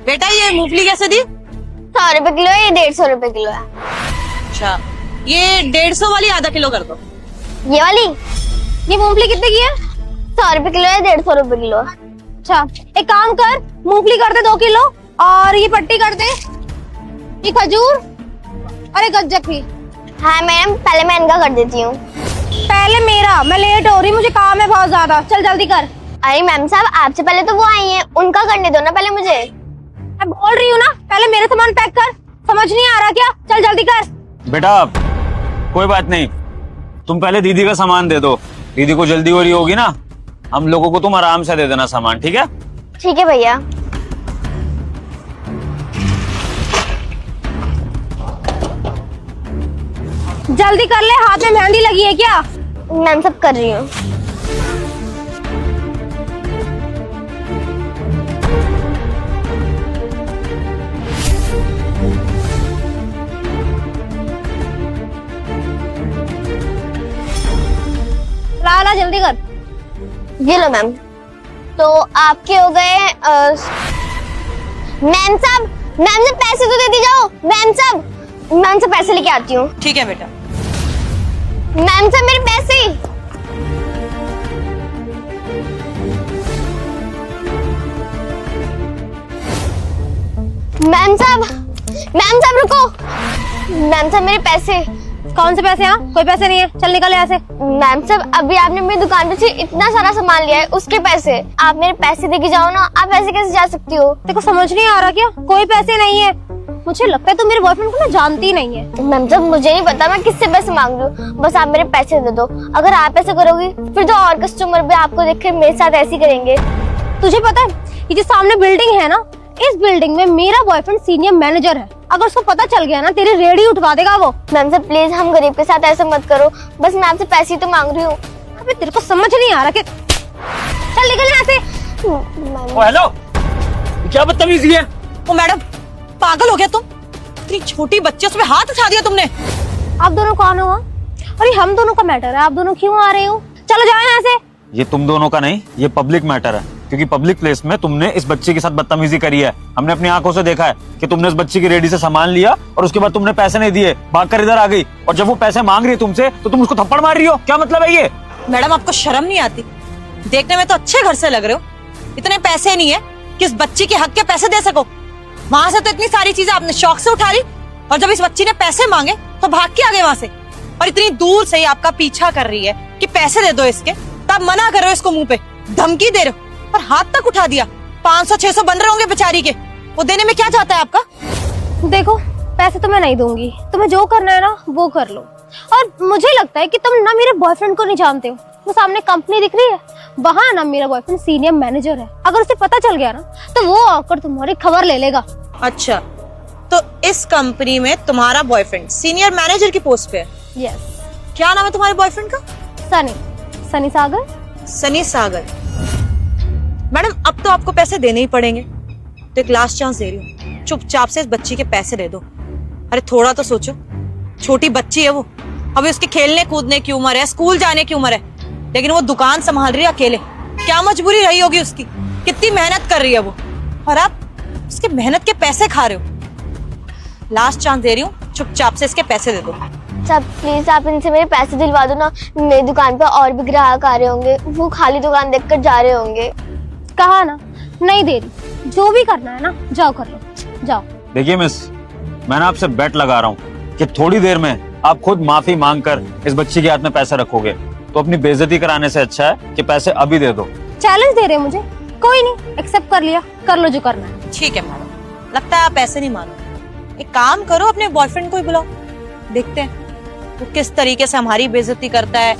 बेटा ये मूंगफली कैसे दी? 100 रुपए किलो है, ये 150 रुपए किलो है। अच्छा ये 150 वाली आधा किलो कर दो। ये वाली, ये मूंगफली कितने की है? 100 रुपए किलो है, 150 रुपए किलो है। अच्छा एक काम कर, मूंगफली कर दे 2 किलो और ये पट्टी कर दे, ये खजूर और एक गज्जक भी। हाँ मैडम, पहले मैं इनका कर देती हूँ। पहले मेरा, मैं लेट हो रही, मुझे काम है बहुत ज्यादा, चल जल्दी कर। अरे मैम साहब, आपसे पहले तो वो आई हैं, उनका करने दो ना पहले मुझे। मैं बोल रही हूँ ना, पहले मेरे सामान पैक कर, समझ नहीं आ रहा क्या? चल जल्दी कर। बेटा कोई बात नहीं, तुम पहले दीदी का सामान दे दो, दीदी को जल्दी हो रही होगी ना, हम लोगों को तुम आराम से दे देना सामान, ठीक है? ठीक है भैया। जल्दी कर ले, हाथ में मेहंदी लगी है क्या? मैम सब कर रही हूँ। ला ला जल्दी कर। ये लो मैम, तो आपके हो गए। मैम साहब, मैम से पैसे तो दे दी जाओ। मैम साहब, मैम से पैसे लेके आती हूँ। ठीक है बेटा। मैम साहब मेरे पैसे। मैम साहब रुको। मैम साहब मेरे पैसे। कौन से पैसे? यहाँ कोई पैसे नहीं है, चल निकल यहाँ से। मैम साहब अभी आपने मेरी दुकान पे से इतना सारा सामान लिया है, उसके पैसे। आप मेरे पैसे देके जाओ ना। आप ऐसे कैसे जा सकती हो? तेरे को समझ नहीं आ रहा क्या? कोई पैसे नहीं है। मुझे लगता है तू मेरे बॉयफ्रेंड को ना जानती ही नहीं है। मैम साहब मुझे नहीं पता मैं किससे पैसे मांग रही हूँ, बस आप मेरे पैसे दे दो। अगर आप ऐसे करोगी फिर तो और कस्टमर भी आपको देख के मेरे साथ ऐसे ही करेंगे। तुझे पता है ये जो सामने बिल्डिंग है ना, इस बिल्डिंग में मेरा बॉयफ्रेंड सीनियर मैनेजर है। अगर उसको पता चल गया ना, तेरी रेडी उठवा देगा वो। मैम साहब प्लीज हम गरीब के साथ ऐसे मत करो, बस मैं आपसे पैसे ही तो मांग रही हूँ। अबे तेरे को समझ नहीं आ रहा कि चल निकल यहाँ से। ओ हेलो, क्या बदतमीजी है? ओ मैडम पागल हो गया तुम? इतनी छोटी बच्ची उसमें हाथ उठा दिया तुमने। आप दोनों कौन हो? अरे हम दोनों का मैटर है, आप दोनों क्यों आ रहे हो? चलो जाओ यहाँ से। ये तुम दोनों का नहीं, ये पब्लिक मैटर है, क्योंकि पब्लिक प्लेस में तुमने इस बच्ची के साथ बदतमीजी करी है। हमने अपनी आंखों से देखा है कि तुमने इस बच्ची की रेडी से सामान लिया और उसके बाद तुमने पैसे नहीं दिए, भागकर इधर आ गई, और जब वो पैसे मांग रही है तुमसे तो तुम उसको थप्पड़ मार रही हो। क्या मतलब है ये? मैडम आपको शर्म नहीं आती? देखने में तो अच्छे घर से लग रहे हो, इतने पैसे नहीं है कि इस बच्ची के हक के पैसे दे सको। वहां से तो इतनी सारी चीजें आपने शौक से उठा ली, और जब इस बच्ची ने पैसे मांगे तो भाग के आ गए वहां से, और इतनी दूर से ही आपका पीछा कर रही है कि पैसे दे दो इसके, तब मना कर रहे हो इसको, मुंह पे धमकी दे रहे हो, और हाथ तक उठा दिया। 500-600 बन रहे होंगे बेचारी के, वो देने में क्या चाहता है आपका? देखो पैसे तो मैं नहीं दूंगी, तुम्हें जो करना है ना वो कर लो। और मुझे लगता है कि तुम ना मेरे बॉयफ्रेंड को नहीं जानते हो। वो सामने कंपनी दिख रही है, वहाँ ना मेरा बॉयफ्रेंड सीनियर मैनेजर है। अगर उसे पता चल गया ना तो वो आकर तुम्हारी खबर ले लेगा। अच्छा तो इस कंपनी में तुम्हारा बॉयफ्रेंड सीनियर मैनेजर की पोस्ट पे है? यस। क्या नाम है तुम्हारे बॉयफ्रेंड का? सनी सागर। सनी सागर। मैडम अब तो आपको पैसे देने ही पड़ेंगे, तो एक लास्ट चांस दे रही हूँ, चुपचाप से इस बच्ची के पैसे दे दो। अरे थोड़ा तो सोचो, छोटी बच्ची है वो, अभी उसके खेलने कूदने की उम्र है, स्कूल जाने की उम्र है, लेकिन वो दुकान संभाल रही है अकेले। क्या मजबूरी रही होगी उसकी, कितनी मेहनत कर रही है वो, और आप उसके मेहनत के पैसे खा रहे हो। लास्ट चांस दे रही हूँ, चुपचाप से इसके पैसे दे दो। सब प्लीज आप इनसे मेरे पैसे दिलवा दो ना, मेरी दुकान पे और भी ग्राहक आ रहे होंगे, वो खाली दुकान देखकर जा रहे होंगे। कहा ना नहीं दे रही, जो भी करना है ना जाओ कर लो, जाओ। देखिए मिस, मैं ना आपसे बेट लगा रहा हूँ कि थोड़ी देर में आप खुद माफी मांगकर इस बच्ची के हाथ में पैसे रखोगे, तो अपनी बेइज्जती कराने से अच्छा है कि पैसे अभी दे दो। चैलेंज दे रहे मुझे? कोई नहीं, एक्सेप्ट कर लिया, कर लो जो करना है। ठीक है मैडम, लगता है आप ऐसे नहीं मानो। एक काम करो, अपने बॉयफ्रेंड को ही बुलाओ, देखते हैं वो किस तरीके से हमारी बेइज्जती करता है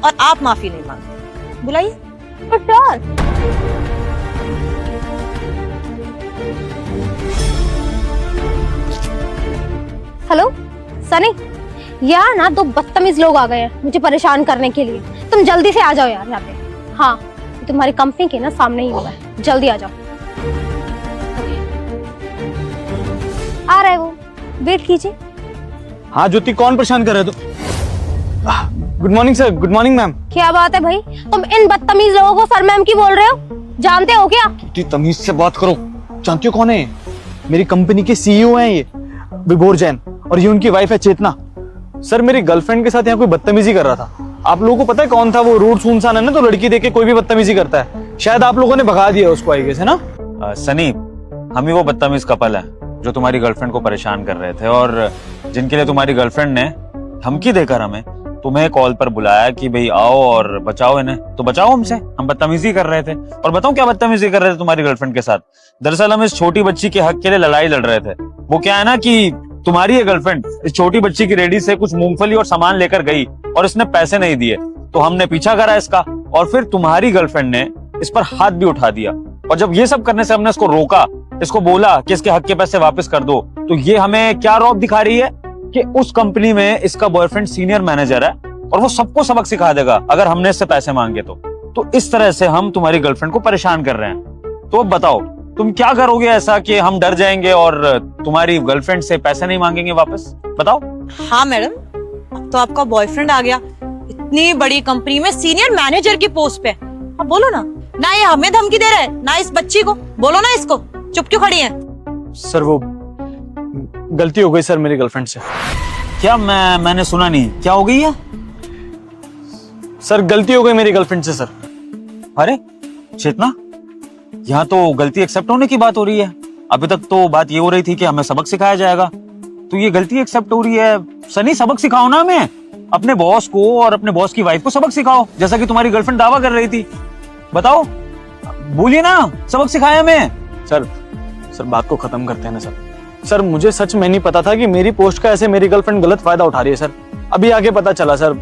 और आप माफी नहीं मांगते। बुलाइए। हेलो सनी, यहाँ ना 2 बदतमीज लोग आ गए हैं मुझे परेशान करने के लिए। तुम जल्दी से आ जाओ यार यहाँ पे। हाँ तुम्हारी कंपनी के ना सामने ही हुआ है, जल्दी आ जाओ। आ रहे वो, वेट कीजिए। हाँ ज्योति, कौन परेशान कर रहे हो? Good morning sir. Good morning ma'am. क्या बात है भाई, तुम इन बदतमीज लोगों को सर मैम की बोल रहे हो? जानते हो क्या? ज्योति तमीज से बात करो। जानती हो कौन है ये? मेरी कंपनी के सीईओ हैं ये, विभोर जैन, और ये उनकी वाइफ है चेतना। सर मेरी गर्लफ्रेंड के साथ यहाँ कोई बदतमीजी कर रहा था। आप लोगों को पता है कौन था वो? रूड सुनसान है ना, तो लड़की देख के कोई भी बदतमीजी करता है। शायद आप लोगों ने भगा दिया उसको, आई गेस, है ना? सनी, हम ही वो बदतमीज कपल है जो तुम्हारी गर्लफ्रेंड को परेशान कर रहे थे और जिनके लिए तुम्हारी गर्लफ्रेंड ने धमकी देकर हमें तुम्हें कॉल पर बुलाया कि भाई आओ और बचाओ इन्हें। तो बचाओ हमसे, हम बदतमीजी कर रहे थे। और बताओ क्या बदतमीजी कर रहे थे तुम्हारी गर्लफ्रेंड के साथ? दरअसल हम इस छोटी बच्ची के हक के लिए लड़ाई लड़ रहे थे। वो क्या है ना कि तुम्हारी ये गर्लफ्रेंड इस छोटी बच्ची की रेडी से कुछ मूंगफली और सामान लेकर गई और इसने पैसे नहीं दिए, तो हमने पीछा करा इसका और फिर तुम्हारी गर्लफ्रेंड ने इस पर हाथ भी उठा दिया। और जब ये सब करने से हमने इसको रोका, इसको बोला कि इसके हक के पैसे वापस कर दो, तो ये हमें क्या रौब दिखा रही है कि उस कंपनी में इसका बॉयफ्रेंड सीनियर मैनेजर है और वो सबको सबक सिखा देगा अगर हमने इससे पैसे मांगे तो इस तरह से हम तुम्हारी गर्लफ्रेंड को परेशान कर रहे हैं। तो अब बताओ तुम क्या करोगे ऐसा कि हम डर जाएंगे और तुम्हारी गर्लफ्रेंड से पैसे नहीं मांगेंगे वापस? बताओ। हाँ मैडम, अब तो आपका बॉयफ्रेंड आ गया इतनी बड़ी कंपनी में सीनियर मैनेजर की पोस्ट पे। अब बोलो ना ये हमें धमकी दे रहा है ना इस बच्ची को। बोलो ना इसको, चुप क्यों खड़ी है? सर वो गलती हो गई सर मेरी गर्लफ्रेंड से। क्या? मैंने सुना नहीं, क्या हो गई है? सर गलती हो गई मेरी गर्लफ्रेंड से सर। अरे चेतना, यहाँ तो गलती एक्सेप्ट होने की बात हो रही है। अभी तक तो बात ये हो रही थी कि हमें सबक सिखाया जाएगा, तो ये गलती एक्सेप्ट हो रही है। सनी, सबक सिखाओ ना हमें, अपने बॉस को और अपने बॉस की वाइफ को सबक सिखाओ, जैसा कि तुम्हारी गर्लफ्रेंड दावा कर रही थी। बताओ, बोलिए ना, सबक सिखाया हमें। सर बात को खत्म करते हैं ना सर। मुझे सच में नहीं पता था कि मेरी पोस्ट का ऐसे मेरी गर्लफ्रेंड गलत फायदा उठा रही है सर। अभी आगे पता चला सर।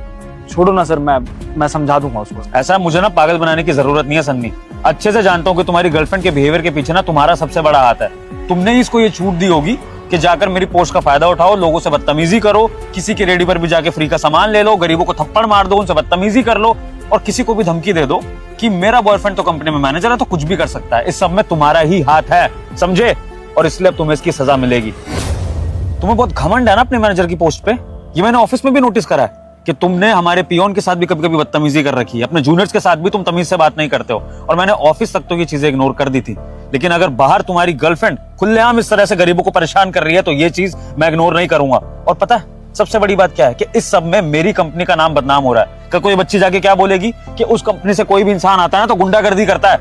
छोड़ो ना सर, मैं समझा दूंगा उसको। ऐसा मुझे ना पागल बनाने की जरूरत नहीं है सन्नी। अच्छे से जानता हूँ कि तुम्हारी गर्लफ्रेंड के बिहेवियर के पीछे ना तुम्हारा सबसे बड़ा हाथ है। तुमने ही इसको ये छूट दी होगी कि जाकर मेरी पोस्ट का फायदा उठाओ, लोगों से बदतमीजी करो, किसी की रेडी पर भी जाके फ्री का सामान ले लो, गरीबों को थप्पड़ मार दो, उनसे बदतमीजी कर लो और किसी को भी धमकी दे दो कि मेरा बॉयफ्रेंड तो कंपनी में मैनेजर है तो कुछ भी कर सकता है। इस सब में तुम्हारा ही हाथ है, समझे? और इसलिए अब तुम्हें इसकी सजा मिलेगी। तुम्हें बहुत घमंड है ना अपने मैनेजर की पोस्ट पे। ये मैंने ऑफिस में भी नोटिस करा है कि तुमने हमारे पियोन के साथ भी कभी कभी बदतमीजी कर रखी है, अपने जूनियर्स के साथ भी तुम तमीज से बात नहीं करते हो। और मैंने ऑफिस तक तो ये चीजें इग्नोर कर दी थी, लेकिन अगर बाहर तुम्हारी गर्लफ्रेंड खुलेआम इस तरह से गरीबों को परेशान कर रही है तो ये चीज मैं इग्नोर नहीं करूंगा। और पता है सबसे बड़ी बात क्या है कि इस सब में मेरी कंपनी का नाम बदनाम हो रहा है। कल कोई बच्ची जाके क्या बोलेगी कि उस कंपनी से कोई भी इंसान आता है ना तो गुंडागर्दी करता है।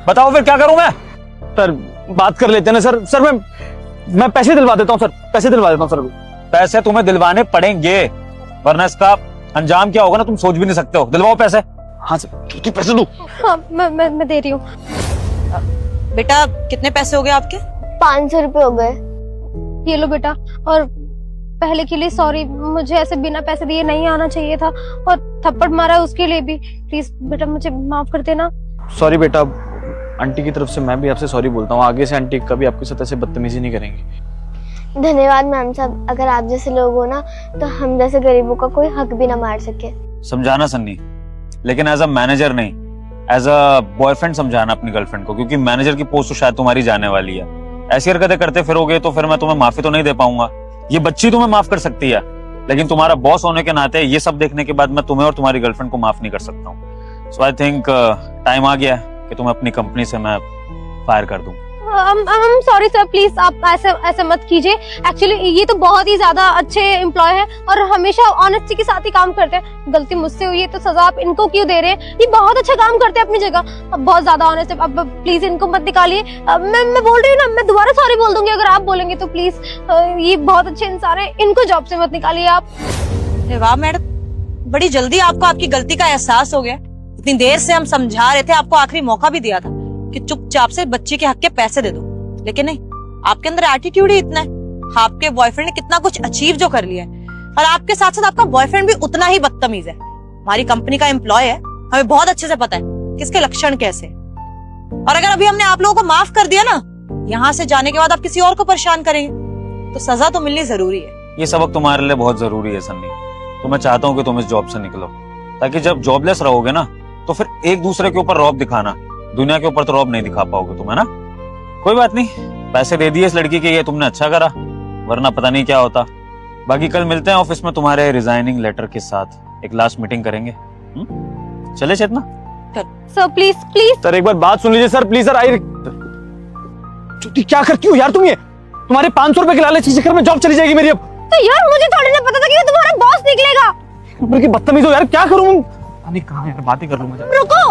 बताओ फिर क्या करूं मैं? सर बात कर लेते हैं ना सर। सर मैं पैसे दिलवा देता हूँ सर, पैसे दिलवा देता हूँ सर। पैसे तुम्हें दिलवाने पड़ेंगे, वरना इसका अंजाम क्या होगा ना तुम सोच भी नहीं सकते हो। दिलवाओ पैसे। हाँ सर, तू पैसे दो। हाँ मैं दे रही हूँ। बेटा कितने पैसे हो गए आपके? 500 रुपए हो गए। ये लो बेटा, और पहले के लिए सॉरी, मुझे ऐसे बिना पैसे दिए नहीं आना चाहिए था, और थप्पड़ मारा उसके लिए भी। प्लीज बेटा मुझे माफ कर देना। सॉरी बेटा, आंटी की तरफ से मैं भी आपसे सॉरी बोलता हूँ। आगे से आंटी कभी आपके साथ ऐसे बदतमीजी नहीं करेंगी। धन्यवाद मैम साहब, अगर आप जैसे लोग हो ना तो हम जैसे गरीबों का कोई हक भी ना मार सके। समझाना सन्नी, लेकिन एज अ मैनेजर नहीं, एज अ बॉयफ्रेंड समझाना अपनी गर्लफ्रेंड को, क्योंकि मैनेजर की पोस्ट तो शायद तुम्हारी जाने वाली है। ऐसी हरकतें करते फिरोगे तो फिर मैं तुम्हें माफी तो नहीं दे पाऊंगा। ये बच्ची तुम्हें माफ कर सकती है, लेकिन तुम्हारा बॉस होने के नाते ये सब देखने के बाद मैं तुम्हें और तुम्हारी गर्लफ्रेंड को माफ नहीं कर सकता हूँ। सो आई थिंक टाइम आ गया है कि तुम्हें अपनी कंपनी से मैं फायर कर दूं। सॉरी सर, प्लीज आप ऐसे मत कीजिए। एक्चुअली ये तो बहुत ही ज्यादा अच्छे एम्प्लॉय हैं और हमेशा ऑनेस्टी के साथ ही काम करते हैं। गलती मुझसे हुई है तो सजा आप इनको क्यों दे रहे हैं? ये बहुत अच्छा काम करते हैं अपनी जगह, अब बहुत ज्यादा ऑनेस्ट है। अब प्लीज इनको मत निकालिए। मैं बोल रही हूँ ना, मैं दोबारा सॉरी बोल दूंगी अगर आप बोलेंगे तो। प्लीज ये बहुत अच्छे इंसान है, इनको जॉब से मत निकालिए आप। वाह मैडम, बड़ी जल्दी आपको आपकी गलती का एहसास हो गया। इतनी देर से हम समझा रहे थे, आपको आखिरी मौका भी दिया था कि चुपचाप से बच्ची के हक के पैसे दे दो, लेकिन नहीं, आपके अंदर एटीट्यूड ही इतना है। आपके बॉयफ्रेंड ने कितना कुछ अचीव जो कर लिया है, और आपके साथ साथ आपका बॉयफ्रेंड भी उतना ही बदतमीज है। हमारी कंपनी का एम्प्लॉय है, हमें बहुत अच्छे से पता है किसके लक्षण कैसे। और अगर अभी हमने आप लोगों को माफ कर दिया ना, यहाँ से जाने के बाद आप किसी और को परेशान करेंगे तो सजा तो मिलनी जरूरी है। ये सबक तुम्हारे लिए बहुत जरूरी है सन्नी। तो मैं चाहता हूँ कि तुम इस जॉब से निकलो, ताकि जब जॉबलेस रहोगे ना तो फिर एक दूसरे के ऊपर रौब दिखाना, दुनिया के ऊपर तो रौब नहीं दिखा पाओगे तुम, है ना? कोई बात नहीं, पैसे दे दिए इस लड़की के, ये तुमने अच्छा करा, वरना पता नहीं क्या होता। बाकी कल मिलते हैं ऑफिस में तुम्हारे रिजाइनिंग लेटर के साथ, एक लास्ट मीटिंग करेंगे। चले चेतना? सर प्लीज प्लीज सर एक बार बात सुन लीजिए सर, प्लीज सर। श्रुति क्या करती हो यार तुम ये? तुम्हारे 500 रुपए के लालच के चक्कर में जॉब चली जाएगी मेरी अब। तो यार मुझे थोड़ी ना पता था कि वो तुम्हारा बॉस निकलेगा। ऊपर की बदतमीज हो यार, क्या करूं? नहीं कहाँ यार, बातें कर लूं मैं। रुको,